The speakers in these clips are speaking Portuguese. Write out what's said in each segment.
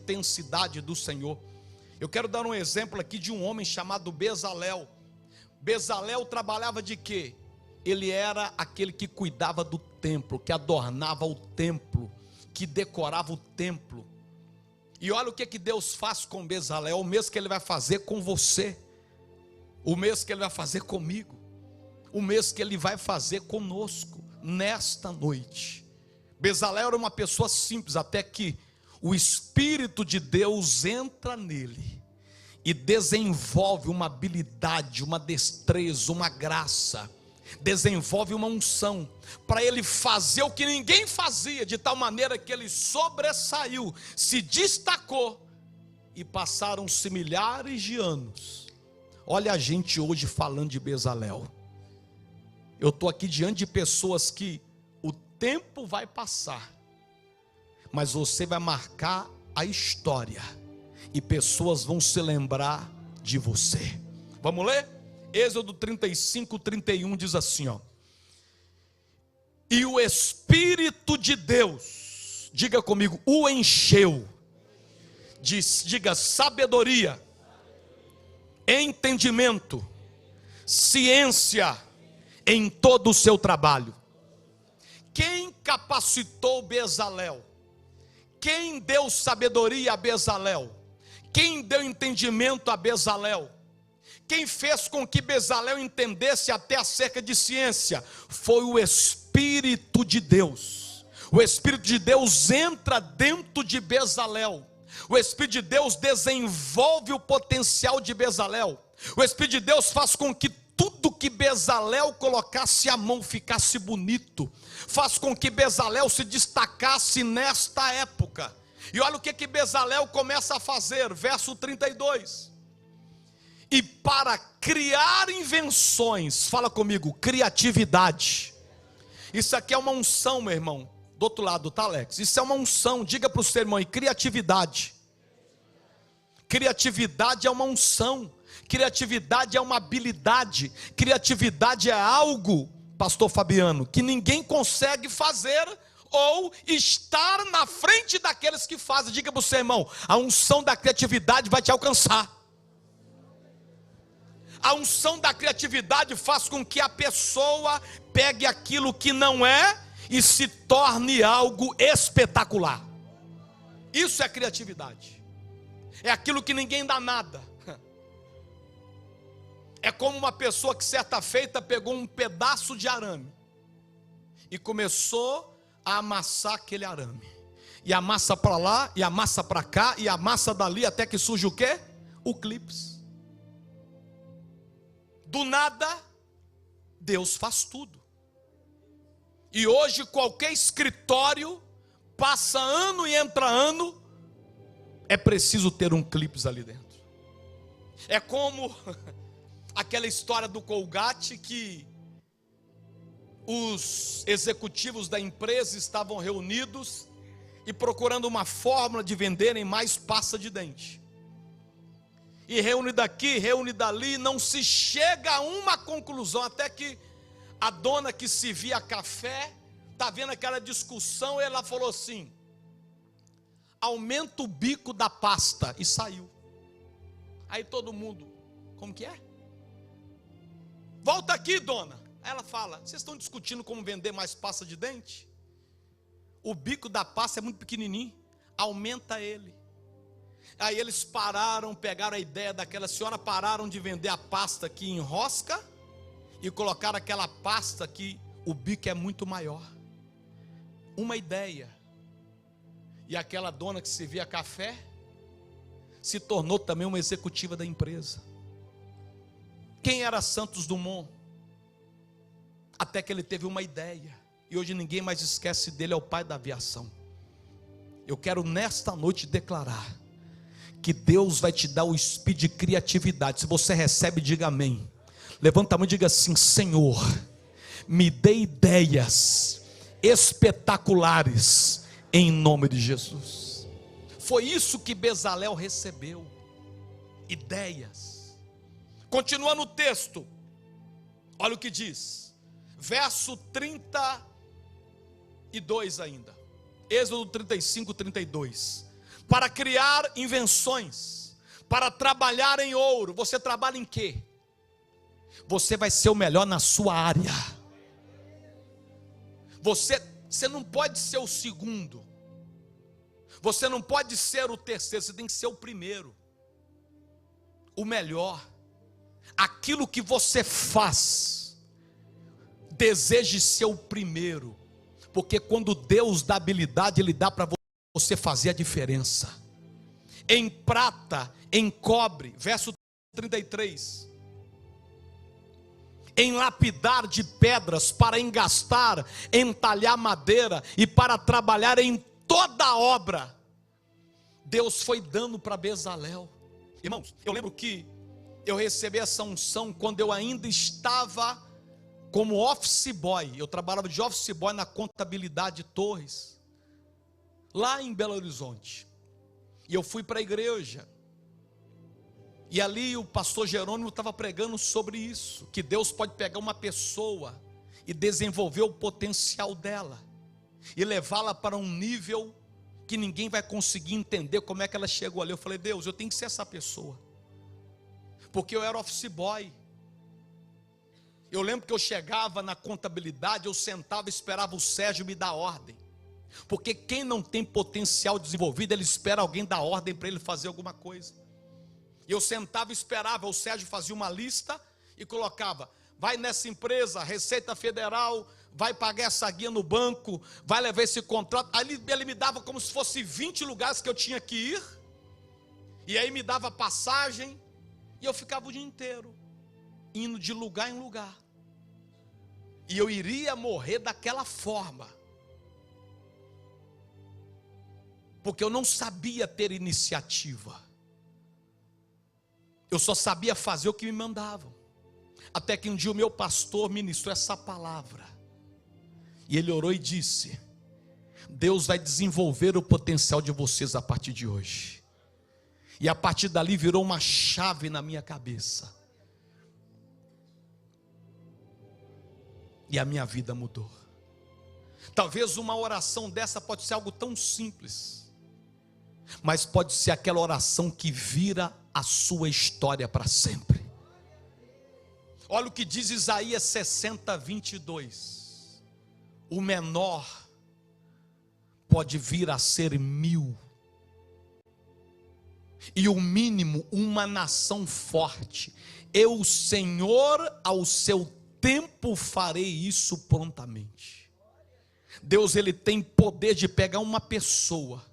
intensidade do Senhor. Eu quero dar um exemplo aqui de um homem chamado Bezalel. Bezalel trabalhava de quê? Ele era aquele que cuidava do templo, que adornava o templo, que decorava o templo. E olha o que Deus faz com Bezalel, o mesmo que Ele vai fazer com você, o mesmo que Ele vai fazer comigo, o mesmo que Ele vai fazer conosco, nesta noite. Bezalel era uma pessoa simples, até que o Espírito de Deus entra nele, e desenvolve uma habilidade, uma destreza, uma graça, desenvolve uma unção, para ele fazer o que ninguém fazia, de tal maneira que ele sobressaiu, se destacou, e passaram-se milhares de anos. Olha a gente hoje falando de Bezalel. Eu estou aqui diante de pessoas que o tempo vai passar, mas você vai marcar a história, e pessoas vão se lembrar de você. Vamos ler? Êxodo 35, 31 diz assim, ó: e o Espírito de Deus, diga comigo, o encheu, diga sabedoria, entendimento, ciência em todo o seu trabalho. Quem capacitou Bezalel? Quem deu sabedoria a Bezalel? Quem deu entendimento a Bezalel? Quem fez com que Bezalel entendesse até acerca de ciência? Foi o Espírito de Deus. O Espírito de Deus entra dentro de Bezalel. O Espírito de Deus desenvolve o potencial de Bezalel. O Espírito de Deus faz com que tudo que Bezalel colocasse a mão ficasse bonito. Faz com que Bezalel se destacasse nesta época. E olha o que Bezalel começa a fazer, verso 32. E para criar invenções, fala comigo, criatividade. Isso aqui é uma unção, meu irmão. Do outro lado, tá, Alex? Isso é uma unção, diga para o seu irmão aí, criatividade. Criatividade é uma unção. Criatividade é uma habilidade. Criatividade é algo, pastor Fabiano, que ninguém consegue fazer ou estar na frente daqueles que fazem. Diga para o seu irmão, a unção da criatividade vai te alcançar. A unção da criatividade faz com que a pessoa pegue aquilo que não é e se torne algo espetacular. Isso é criatividade. É aquilo que ninguém dá nada. É como uma pessoa que certa feita pegou um pedaço de arame e começou a amassar aquele arame. E amassa para lá, e amassa para cá, e amassa dali, até que surge o quê? O clips. Do nada, Deus faz tudo. E hoje qualquer escritório, passa ano e entra ano, é preciso ter um clips ali dentro. É como aquela história do Colgate, que os executivos da empresa estavam reunidos e procurando uma fórmula de venderem mais pasta de dente. E reúne daqui, reúne dali, não se chega a uma conclusão, até que a dona que servia café, está vendo aquela discussão, e ela falou assim: aumenta o bico da pasta, e saiu. Aí todo mundo, como que é? Volta aqui, dona. Aí ela fala: vocês estão discutindo como vender mais pasta de dente? O bico da pasta é muito pequenininho, aumenta ele. Aí eles pararam, pegaram a ideia daquela senhora, pararam de vender a pasta que enrosca e colocaram aquela pasta que o bico é muito maior. Uma ideia. E aquela dona que servia café se tornou também uma executiva da empresa. Quem era Santos Dumont? Até que ele teve uma ideia, e hoje ninguém mais esquece dele, é o pai da aviação. Eu quero nesta noite declarar que Deus vai te dar o espírito de criatividade. Se você recebe, diga amém. Levanta a mão e diga assim: Senhor, me dê ideias espetaculares em nome de Jesus. Foi isso que Bezalel recebeu, ideias. Continua no texto, olha o que diz, verso 32 ainda, Êxodo 35, 32. para criar invenções, para trabalhar em ouro. Você trabalha em quê? Você vai ser o melhor na sua área. Você não pode ser o segundo. Você não pode ser o terceiro, você tem que ser o primeiro. O melhor. Aquilo que você faz, deseje ser o primeiro. Porque quando Deus dá habilidade, Ele dá para você fazer a diferença. Em prata, em cobre, verso 33. Em lapidar de pedras, para engastar, entalhar madeira e para trabalhar em toda obra. Deus foi dando para Bezalel. Irmãos, eu lembro que eu recebi essa unção quando eu ainda estava como office boy. Eu trabalhava de office boy na contabilidade de Torres, lá em Belo Horizonte. E eu fui para a igreja. E ali o pastor Jerônimo estava pregando sobre isso, que Deus pode pegar uma pessoa e desenvolver o potencial dela, e levá-la para um nível que ninguém vai conseguir entender como é que ela chegou ali. Eu falei, Deus, eu tenho que ser essa pessoa, porque eu era office boy. Eu lembro que eu chegava na contabilidade, eu sentava e esperava o Sérgio me dar ordem, porque quem não tem potencial desenvolvido, ele espera alguém dar ordem para ele fazer alguma coisa. E eu sentava e esperava, o Sérgio fazia uma lista e colocava, vai nessa empresa, Receita Federal, vai pagar essa guia no banco, vai levar esse contrato. Aí ele me dava como se fosse 20 lugares que eu tinha que ir, e aí me dava passagem, e eu ficava o dia inteiro, indo de lugar em lugar, e eu iria morrer daquela forma, porque eu não sabia ter iniciativa. Eu só sabia fazer o que me mandavam. Até que um dia o meu pastor ministrou essa palavra. E ele orou e disse, Deus vai desenvolver o potencial de vocês a partir de hoje. E a partir dali virou uma chave na minha cabeça. E a minha vida mudou. Talvez uma oração dessa pode ser algo tão simples, mas pode ser aquela oração que vira a sua história para sempre. Olha o que diz Isaías 60, 22. O menor pode vir a ser 1000, e o mínimo uma nação forte. Eu, Senhor, ao seu tempo farei isso prontamente. Deus, Ele tem poder de pegar uma pessoa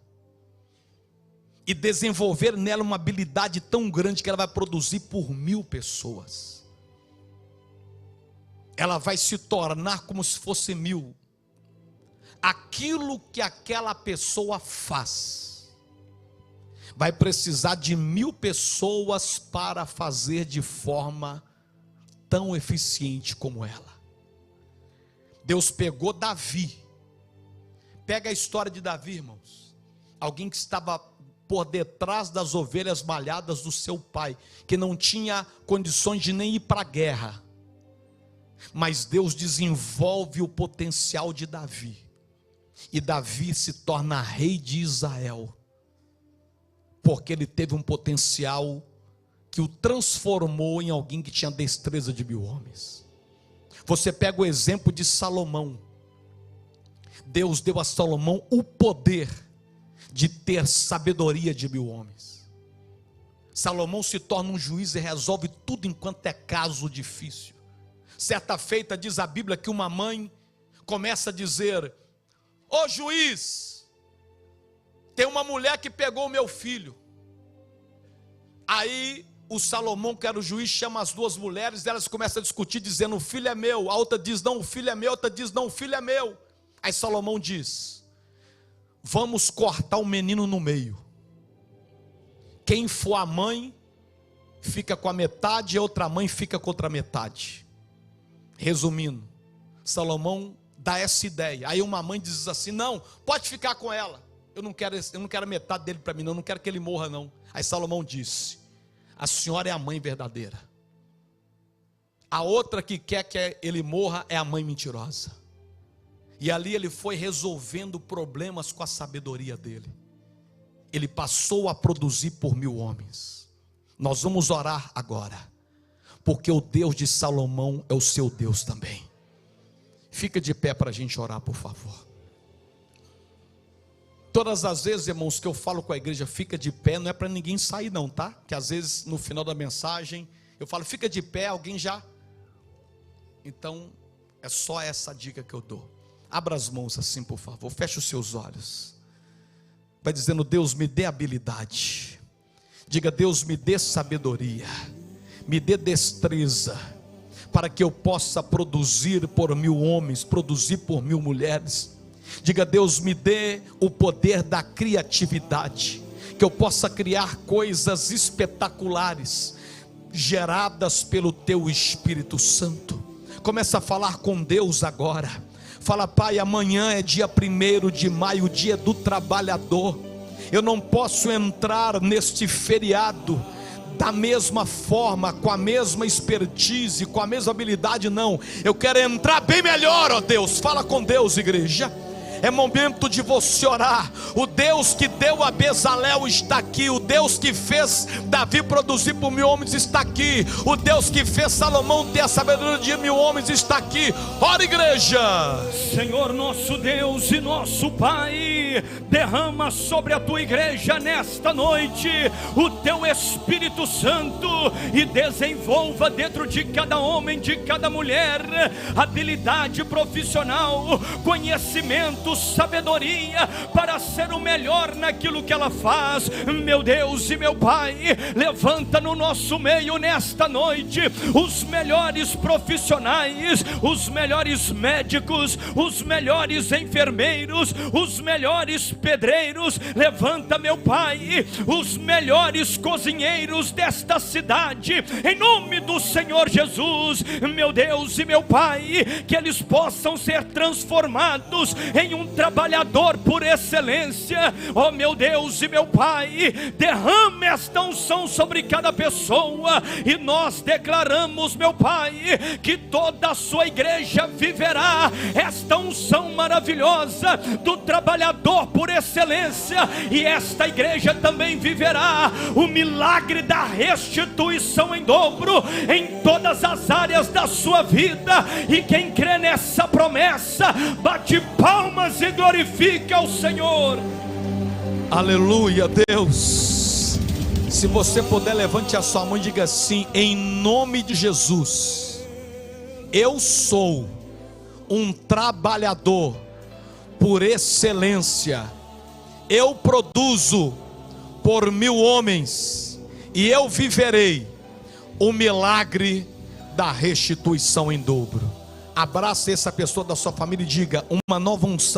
e desenvolver nela uma habilidade tão grande que ela vai produzir por 1000 pessoas. Ela vai se tornar como se fosse 1000. Aquilo que aquela pessoa faz, vai precisar de 1000 pessoas para fazer de forma tão eficiente como ela. Deus pegou Davi. Pega a história de Davi, irmãos. Alguém que estava por detrás das ovelhas malhadas do seu pai, que não tinha condições de nem ir para a guerra, mas Deus desenvolve o potencial de Davi, e Davi se torna rei de Israel, porque ele teve um potencial que o transformou em alguém que tinha destreza de 1000 homens. Você pega o exemplo de Salomão. Deus deu a Salomão o poder de ter sabedoria de 1000 homens. Salomão se torna um juiz e resolve tudo enquanto é caso difícil. Certa feita diz a Bíblia que uma mãe começa a dizer, ô juiz, tem uma mulher que pegou o meu filho. Aí o Salomão, que era o juiz, chama as duas mulheres, elas começam a discutir dizendo, o filho é meu. A outra diz, não, o filho é meu. A outra diz, não, o filho é meu. Aí Salomão diz, vamos cortar o menino no meio. Quem for a mãe, fica com a metade, e a outra mãe fica com a outra metade. Resumindo, Salomão dá essa ideia. Aí uma mãe diz assim, não, pode ficar com ela. Eu não quero a metade dele para mim, não. Eu não quero que ele morra, não. Aí Salomão disse, a senhora é a mãe verdadeira. A outra que quer que ele morra é a mãe mentirosa. E ali ele foi resolvendo problemas com a sabedoria dele. ele passou a produzir por 1000 homens. Nós vamos orar agora, porque o Deus de Salomão é o seu Deus também. Fica de pé para a gente orar, por favor. Todas as vezes, irmãos, que eu falo com a igreja, fica de pé, não é para ninguém sair não, tá? Que às vezes no final da mensagem, eu falo, fica de pé, alguém já... Então, é só essa dica que eu dou. Abra as mãos assim, por favor, feche os seus olhos. Vai dizendo, Deus, me dê habilidade. Diga, Deus, me dê sabedoria, me dê destreza, para que eu possa produzir por 1000 homens, produzir por 1000 mulheres. Diga, Deus, me dê o poder da criatividade, que eu possa criar coisas espetaculares, geradas pelo teu Espírito Santo. Começa a falar com Deus agora. Fala, Pai, amanhã é dia 1º de maio, dia do trabalhador. Eu não posso entrar neste feriado da mesma forma, com a mesma expertise, com a mesma habilidade, não. Eu quero entrar bem melhor, ó Deus. Fala com Deus, igreja. É momento de você orar. O Deus que deu a Bezalel está aqui. O Deus que fez Davi produzir por 1000 homens está aqui. O Deus que fez Salomão ter a sabedoria de 1000 homens está aqui. Ora, igreja. Senhor nosso Deus e nosso Pai, derrama sobre a tua igreja nesta noite o teu Espírito Santo e desenvolva dentro de cada homem, de cada mulher, habilidade profissional, conhecimento, sabedoria para ser o melhor naquilo que ela faz. Meu Deus e meu Pai, levanta no nosso meio nesta noite os melhores profissionais, os melhores médicos, os melhores enfermeiros, os melhores pedreiros. Levanta, meu Pai, os melhores cozinheiros desta cidade, em nome do Senhor Jesus. Meu Deus e meu Pai, que eles possam ser transformados em um trabalhador por excelência. Oh meu Deus e meu Pai, derrame esta unção sobre cada pessoa, e nós declaramos, meu Pai, que toda a sua igreja viverá esta unção maravilhosa do trabalhador por excelência, e esta igreja também viverá o milagre da restituição em dobro em todas as áreas da sua vida. E quem crê nessa promessa, bate palmas e glorifica ao Senhor. Aleluia, Deus. Se você puder, levante a sua mão e diga assim: em nome de Jesus, eu sou um trabalhador por excelência. Eu produzo por 1000 homens, e eu viverei o milagre da restituição em dobro. Abrace essa pessoa da sua família e diga: uma nova unção